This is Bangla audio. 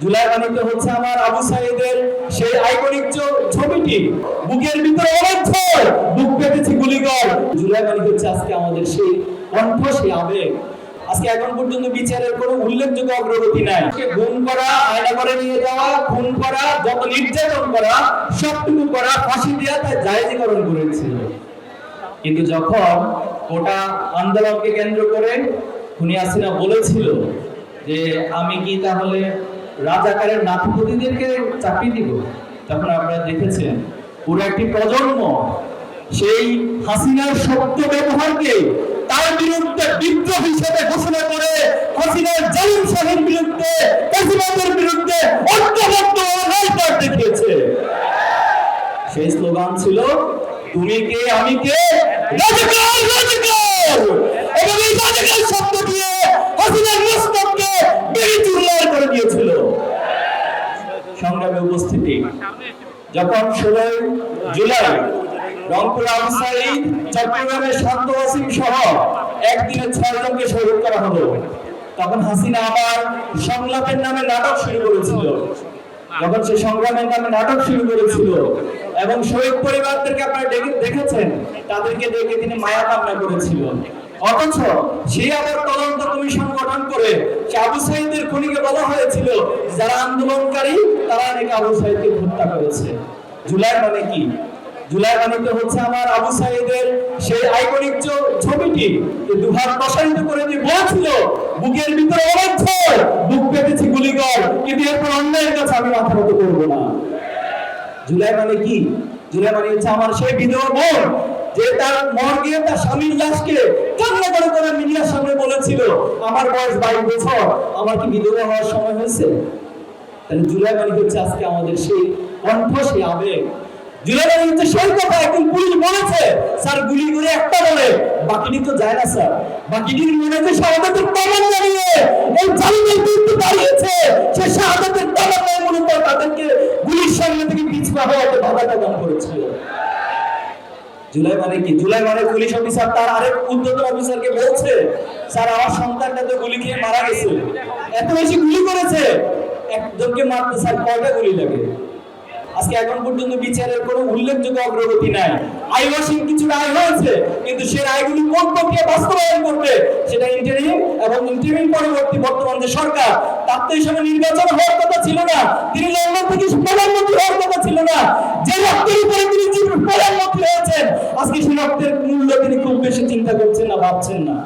জুলাই মানিতে হচ্ছে আমার আবু সাইদের সেই আইকনিক ছবিটি, বুকের ভিতরে অনেক ঝড়, বুক পেতেছি গুলিগড়। জুলাই মানি হচ্ছে আজকে আমাদের সেই কণ্ঠ, সেই আবেগ। আজকে এখন পর্যন্ত বিচারের কোনো উল্লেখযোগ্য অগ্রগতি নাই। গুম করা, আয়না করে নিয়ে যাওয়া, খুন করা, যত নির্যাতন করা, সবটুকু করা, ফাঁসি দেওয়া তাই জায়েজীকরণ করেছিল। কিন্তু যখন গোটা আন্দোলনকে কেন্দ্র করে খুনি হাসিনা বলেছিল যে আমি কি তাহলে রাজাকারের নাতিপতিদেরকে চাপিয়ে দিব, তখন আপনারা দেখেছেন পুরো একটি প্রজন্ম সেই হাসিনার শব্দ ব্যবহারকে তার বিরুদ্ধে বিদ্রোহ হিসেবে ঘোষণা করে হাসিনার জালিম শাসনের বিরুদ্ধে, ফ্যাসিবাদের বিরুদ্ধে ঐক্যবদ্ধ রাজপথ দেখিয়েছে। সেই স্লোগান ছিল তুমি কে আমি কে, রাজাকার রাজাকার। এবং এই রাজাকার শব্দ দিয়ে হাসিনার মস্তককে বেড়ি চুরমার করে দিয়েছিল। সংগ্রামে উপস্থিতি, যখন 16 জুলাই রংপুর আবু সাঈদ, চট্টগ্রামের শান্ত ওয়াসিম সহ একদিনে 6 জনকে শহীদ করা হলো, তখন হাসিনা আবার সংলাপের নামে নাটক শুরু করেছিল। যখন সে সংগ্রামের নামে নাটক শুরু করেছিল এবং শহীদ পরিবারদেরকে আপনারা দেখেছেন, তাদেরকে দেখে তিনি মায়া কামনা করেছিল। অথচ সে আবার তদন্ত কমিশন গঠন করে সে আবু সাঈদের খুনিকে বলা হয়েছিল যারা আন্দোলনকারী তারা নাকি আবু সাঈদকে হত্যা করেছে। জুলাই মানে কি? জুলাই মানিতে হচ্ছে আমার আবু সাঈদের সেই আইকনিক ছবিটি দুহাত প্রসারিত করে দিয়ে বলেছিল বুকের ভিতরে অনেক ঝড়, বুক পেতেছি গুলিগড়, কিন্তু এরপর অন্যায়ের কাছে আমি মাথা নত করবো না। জুলাই মানে কি? জুলাই মানে হচ্ছে আমার সেই বিধবা বোন যে তার মর্গে তার স্বামীর লাশকে কান্না করে করে মিডিয়ার সামনে বলেছিল আমার বয়স 22 বছর, আমার কি বিধবা হওয়ার সময় হয়েছে? তাহলে জুলাই মানে হচ্ছে আজকে আমাদের সেই কণ্ঠ, সেই আবেগ। জুলাই মানে হচ্ছে সেই কথা একজন পুলিশ বলেছে স্যার গুলি করে একটা বলে বাকিটি তো যায় না স্যার, বাকিটির মনে যে শাহাদাতের তামান্না নিয়ে এই জালিমের বিরুদ্ধে দাঁড়িয়েছে, সে শাহাদাতের তামান্নার মনে করে তাদেরকে গুলির সামনে থেকে পিছপা হওয়াতে বাধা প্রদান করেছিল। জুলাই মানে কি? জুলাই মানে পুলিশ অফিসার তার আরেক উদ্যোতন অফিসারকে বলছে স্যার আমার সন্তানটা তো গুলি খেয়ে মারা গেছে, এত বেশি গুলি করেছে, একজনকে মারতে স্যার কয়টা গুলি লাগে? আজকে এখন পর্যন্ত বিচারের কোনো উল্লেখযোগ্য অগ্রগতি নাই। আইওয়াসিং কিছু রায় হয়েছে, কিন্তু সে রায়গুলি কোন প্রক্রিয়া বাস্তবায়ন করবে সেটা ইন্টারিম এবং ইন্টারিম পরবর্তী বর্তমান যে সরকার, তার তো এই সময় নির্বাচন হওয়ার কথা ছিল না, তিনি লন্ডন থেকে প্রধানমন্ত্রী হওয়ার কথা ছিল না, যে রক্তের উপরে তিনি প্রধানমন্ত্রী হয়েছেন আজকে সেই রক্তের মূল্য তিনি খুব বেশি চিন্তা করছেন না, ভাবছেন না।